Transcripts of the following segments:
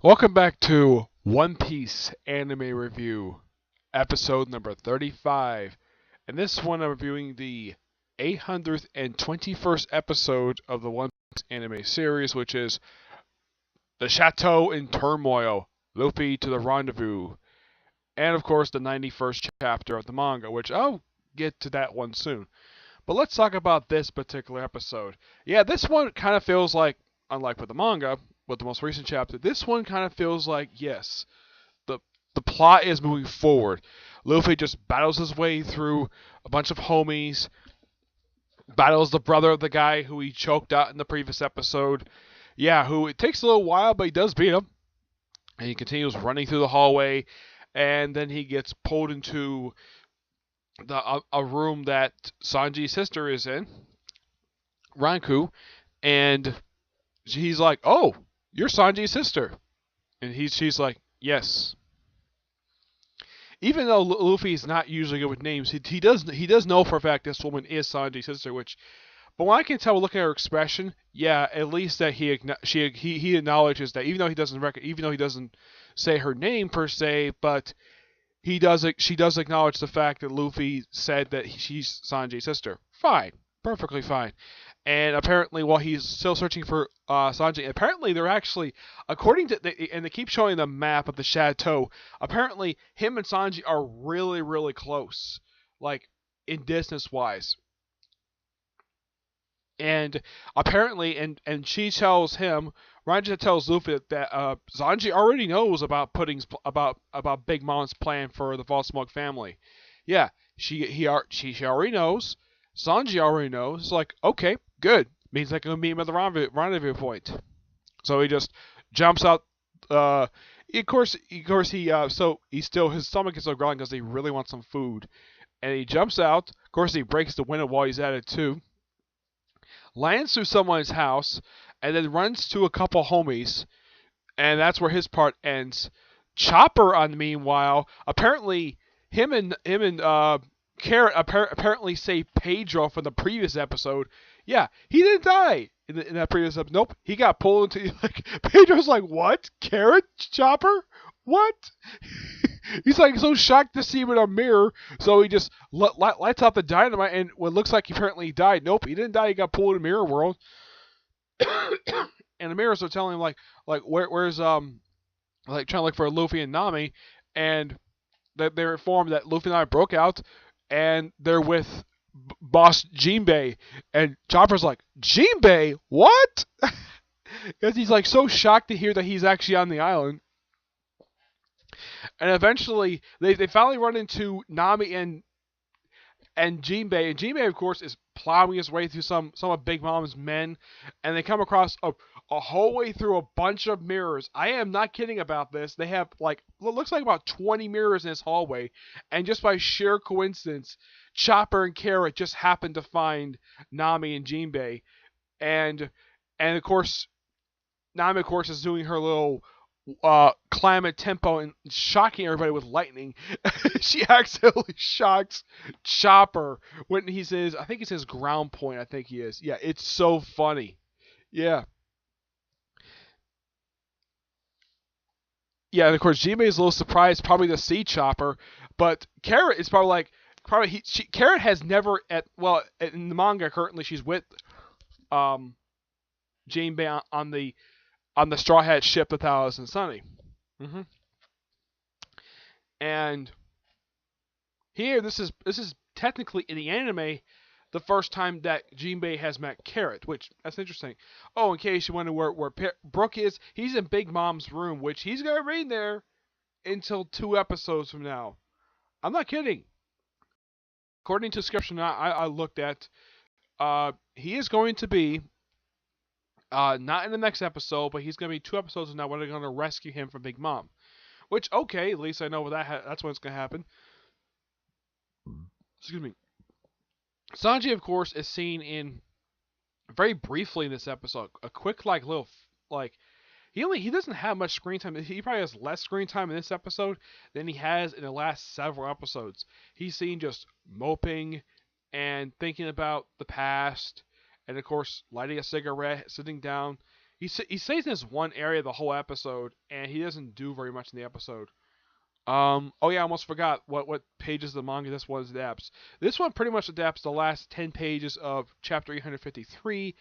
Welcome back to One Piece Anime Review, episode number 35. And this one I'm reviewing the 821st episode of the One Piece anime series, which is the Chateau in Turmoil, Luffy to the Rendezvous. And of course the 91st chapter of the manga, which I'll get to that one soon. But let's talk about this particular episode. Yeah, this one kind of feels like, unlike with the manga, with the most recent chapter, this one kind of feels like, yes, the the plot is moving forward. Luffy just battles his way through a bunch of homies, battles the brother of the guy who he choked out in the previous episode. Yeah, who it takes a little while, but he does beat him. And he continues running through the hallway, and then he gets pulled into a room that Sanji's sister is in, Ranku, and he's like, "Oh, you're Sanji's sister," and she's like, "Yes." Even though Luffy's not usually good with names, he does know for a fact this woman is Sanji's sister. But when I can tell looking at her expression, yeah, at least that he acknowledges that even though he doesn't say her name per se, but she does acknowledge the fact that Luffy said that she's Sanji's sister. Fine, perfectly fine. And apparently, while he's still searching for Sanji, apparently they're actually, according to, and they keep showing the map of the chateau. Apparently, him and Sanji are really, really close, like in distance wise. And apparently, and she tells him, Ranja tells Luffy that Sanji already knows about about Big Mom's plan for the False Smoke family. Yeah, she already knows. Sanji already knows. It's like, okay, good. Means I can meet him at the rendezvous point. So he just jumps out. So he's still, his stomach is still growling because he really wants some food, and he jumps out. Of course, he breaks the window while he's at it too. Lands through someone's house, and then runs to a couple homies, and that's where his part ends. Chopper, on the meanwhile, apparently him and Carrot apparently saved Pedro from the previous episode. Yeah, he didn't die in that previous episode. Nope, he got pulled into, like, Pedro's like, what? Carrot? Chopper? What? He's like so shocked to see him in a mirror, so he just lights off the dynamite, and what looks like apparently he died. Nope, he didn't die. He got pulled in the mirror world, and the mirrors are telling him where's like trying to look for Luffy and Nami, and they're informed that Luffy and I broke out, and they're with Boss Jinbei, and Chopper's like, Jinbei, what? Because he's like so shocked to hear that he's actually on the island. And eventually, they finally run into Nami and Jinbei. And Jinbei, of course, is plowing his way through some of Big Mom's men. And they come across a hallway through a bunch of mirrors. I am not kidding about this. They have, like, what looks like about 20 mirrors in this hallway. And just by sheer coincidence, Chopper and Carrot just happen to find Nami and Jinbei. And of course, Nami, of course, is doing her little climate tempo and shocking everybody with lightning. She accidentally shocks Chopper when he says, I think he says ground point. I think he is. Yeah, it's so funny. Yeah. Yeah, and of course, Jinbei is a little surprised probably to see Chopper, but Carrot is probably like, Carrot has never, in the manga currently, she's with um, Jinbei on the Straw Hat ship with Alice and Sunny. Mm-hmm. And here, this is technically in the anime the first time that Jinbei has met Carrot, which that's interesting. Oh, in case you wonder where Brook is, he's in Big Mom's room, which he's gonna be there until 2 episodes from now. I'm not kidding. According to the description I looked at, he is going to be not in the next episode, but he's going to be 2 episodes from now when they're going to rescue him from Big Mom. Which, okay, at least I know that's when it's going to happen. Excuse me. Sanji, of course, is seen in very briefly in this episode. A quick, he doesn't have much screen time. He probably has less screen time in this episode than he has in the last several episodes. He's seen just moping and thinking about the past, and of course, lighting a cigarette, sitting down. he stays in this one area the whole episode, and he doesn't do very much in the episode. Oh yeah, I almost forgot what pages of the manga this one adapts. This one pretty much adapts the last 10 pages of chapter 853,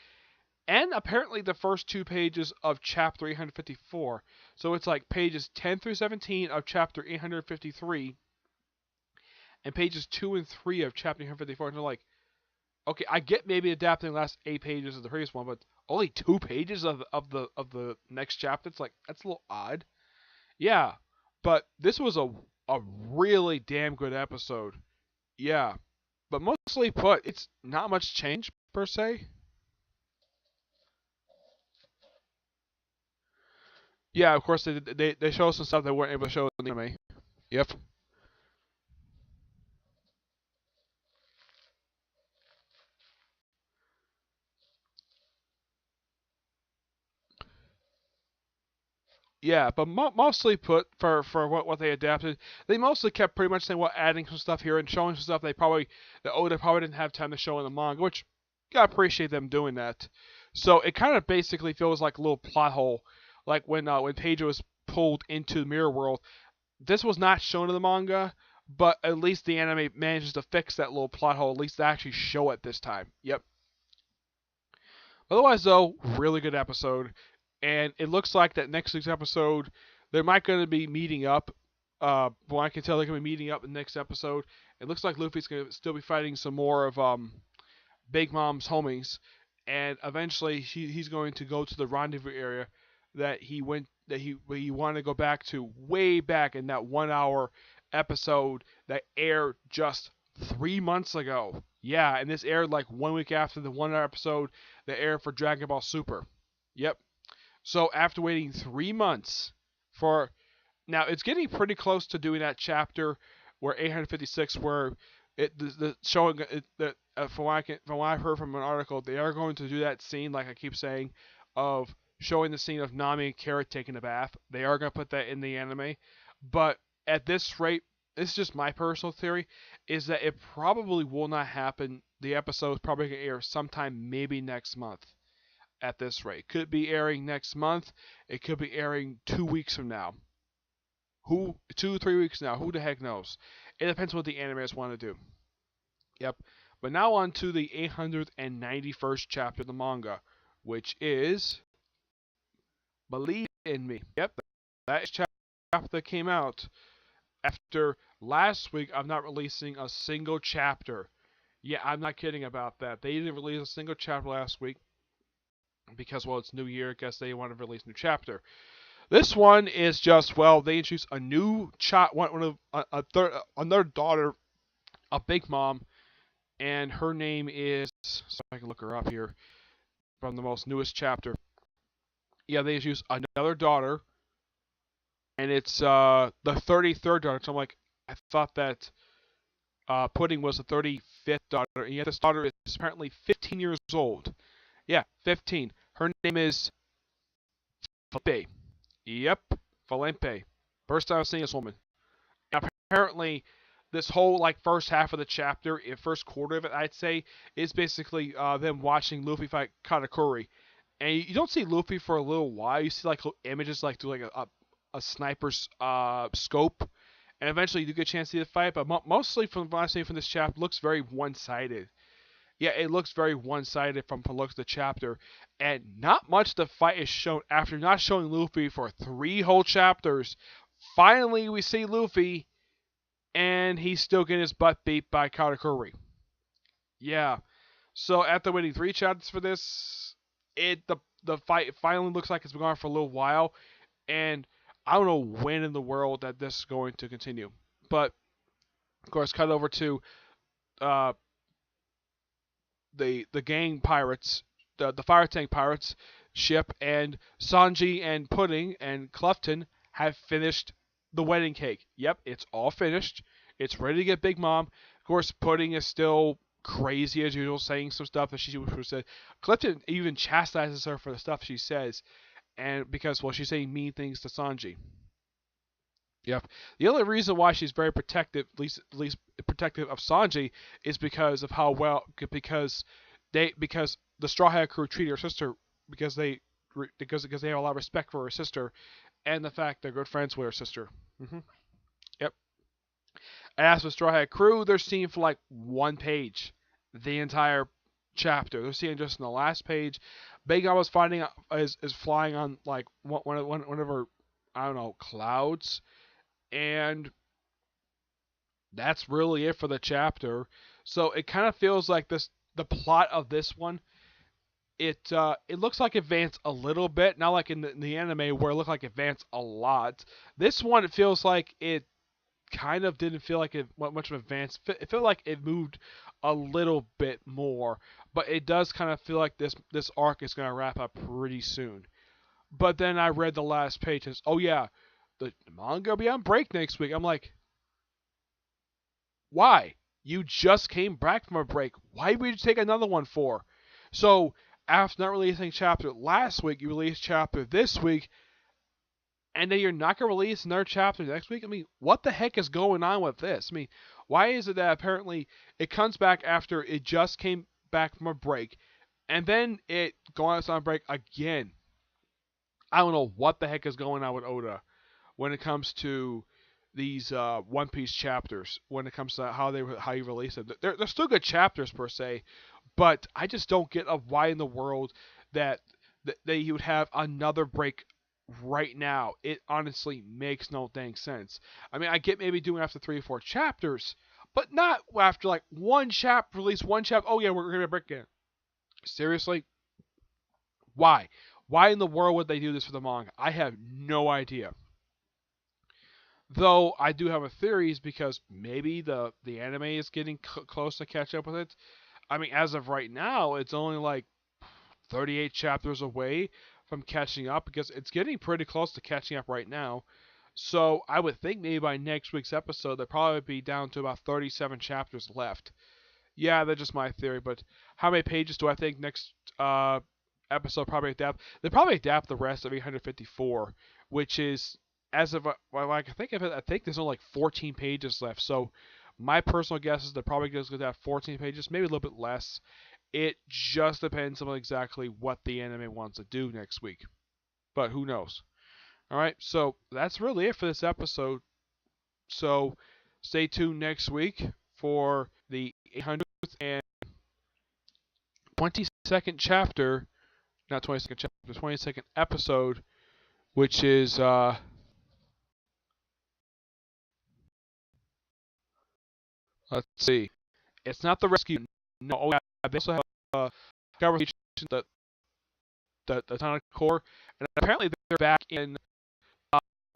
and apparently the first 2 pages of chapter 854. So it's like pages 10 through 17 of chapter 853, and pages 2 and 3 of chapter 854. And they're like, okay, I get maybe adapting the last 8 pages of the previous one, but only 2 pages of the next chapter. It's like, that's a little odd. Yeah, but this was a really damn good episode. Yeah, but mostly put, it's not much change per se. Yeah, of course they show some stuff they weren't able to show in the anime. Yep. Yeah, but mostly put for what they adapted, they mostly kept pretty much saying, well, adding some stuff here and showing some stuff that Oda probably didn't have time to show in the manga, which I appreciate them doing that. So it kind of basically feels like a little plot hole, like when Pedro was pulled into the mirror world. This was not shown in the manga, but at least the anime manages to fix that little plot hole. At least they actually show it this time. Yep. Otherwise, though, really good episode, and it looks like that next week's episode they might going to be meeting up. Well, I can tell they're going to be meeting up in the next episode. It looks like Luffy's going to still be fighting some more of Big Mom's homies, and eventually he's going to go to the rendezvous area that he wanted to go back to way back in that 1 hour episode that aired just 3 months ago. Yeah, and this aired like 1 week after the 1 hour episode that aired for Dragon Ball Super. Yep. So after waiting 3 months for, now it's getting pretty close to doing that chapter where 856 where the showing it, that from what I heard from an article, they are going to do that scene, like I keep saying, of showing the scene of Nami and Carrot taking a bath. They are going to put that in the anime, but at this rate, this is just my personal theory, is that it probably will not happen. The episode is probably going to air sometime maybe next month. At this rate, could be airing next month. It could be airing 2 weeks from now. 2 3 weeks now? Who the heck knows? It depends what the animators want to do. Yep. But now on to the 891st chapter of the manga, which is Believe in Me. Yep, that chapter that came out after last week of not releasing a single chapter. Yeah, I'm not kidding about that. They didn't release a single chapter last week because, well, it's New Year. I guess they want to release a new chapter. This one is just, well, they introduced a new another daughter of Big Mom, and her name is, so I can look her up here from the most newest chapter. Yeah, they introduced another daughter, and it's the 33rd daughter. So I'm like, I thought that Pudding was the 35th daughter, and yet this daughter is apparently 15 years old. Yeah, 15. Her name is Felipe. Yep, Felipe. First time I've seen this woman. Now, apparently, this whole like first half of the chapter, first quarter of it, I'd say, is basically them watching Luffy fight Katakuri. And you don't see Luffy for a little while. You see like little images like through like a sniper's scope, and eventually you do get a chance to see the fight. But mostly from what I've seen from this chapter, looks very one-sided. Yeah, it looks very one-sided from the looks of the chapter, and not much of the fight is shown after not showing Luffy for 3 whole chapters. Finally, we see Luffy, and he's still getting his butt beat by Katakuri. Yeah, so after waiting 3 chapters for this, the fight finally looks like it's been going on for a little while, and I don't know when in the world that this is going to continue. But of course, cut over to the gang pirates, the fire tank pirates ship, and Sanji and Pudding and Clifton have finished the wedding cake. Yep, it's all finished. It's ready to get Big Mom. Of course, Pudding is still crazy as usual, saying some stuff that she said. Clifton even chastises her for the stuff she says, and because, well, she's saying mean things to Sanji. Yep. The only reason why she's very protective, at least protective of Sanji, is because of because the Straw Hat crew treated her sister, because they because they have a lot of respect for her sister, and the fact they're good friends with her sister. hmm Yep. As for Straw Hat Crew, they're seen for like 1 page, the entire chapter. They're seen just in the last page. Big Mom was finding is flying on like one of her, I don't know, clouds, and that's really it for the chapter. So it kind of feels like the plot of this one. It looks like advanced a little bit, not like in the anime where it looked like advanced a lot. This one it feels like it kind of didn't feel like it went much of advance. It felt like it moved a little bit more, but it does kind of feel like this arc is gonna wrap up pretty soon. But then I read the last page and oh yeah, the manga will be on break next week. I'm like, why? You just came back from a break. Why would you take another one for? So after not releasing chapter last week, you released chapter this week, and then you're not going to release another chapter next week? I mean, what the heck is going on with this? I mean, why is it that apparently it comes back after it just came back from a break, and then it goes on break again? I don't know what the heck is going on with Oda when it comes to these One Piece chapters. When it comes to how you release them, they're still good chapters per se, but I just don't get of why in the world that you would have another break right now. It honestly makes no dang sense. I mean, I get maybe doing after 3 or 4 chapters, but not after like one chapter, release one chapter. Oh yeah, we're gonna break again. Seriously, why? Why in the world would they do this for the manga? I have no idea. Though I do have a theories because maybe the anime is getting close to catch up with it. I mean, as of right now, it's only like 38 chapters away from catching up because it's getting pretty close to catching up right now. So I would think maybe by next week's episode, they'll probably be down to about 37 chapters left. Yeah, that's just my theory, but how many pages do I think next episode probably adapt? They probably adapt the rest of 854, which is as of like I think of it, I think there's only like 14 pages left. So my personal guess is they're probably just going to have 14 pages, maybe a little bit less. It just depends on exactly what the anime wants to do next week. But who knows? All right, so that's really it for this episode. So stay tuned next week for the 822nd chapter, not 22nd chapter, 22nd episode, which is let's see, it's not the rescue. No, oh, yeah, they also have conversation the Tonic Core, and apparently they're back in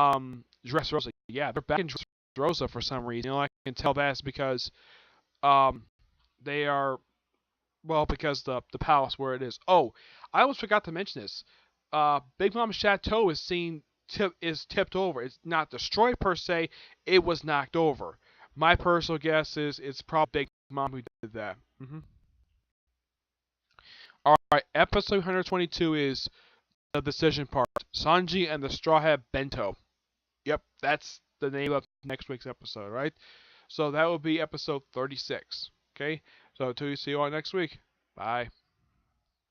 Dressrosa. Yeah, they're back in Dressrosa for some reason. I can tell that's because they are, well, because the palace where it is. Oh, I almost forgot to mention this. Big Mom's Chateau is tipped over. It's not destroyed per se. It was knocked over. My personal guess is it's probably Big Mom who did that. All right, episode 122 is the decision part. Sanji and the Straw Hat Bento. Yep, that's the name of next week's episode, right? So that will be episode 36. Okay, so until you see you all next week. Bye.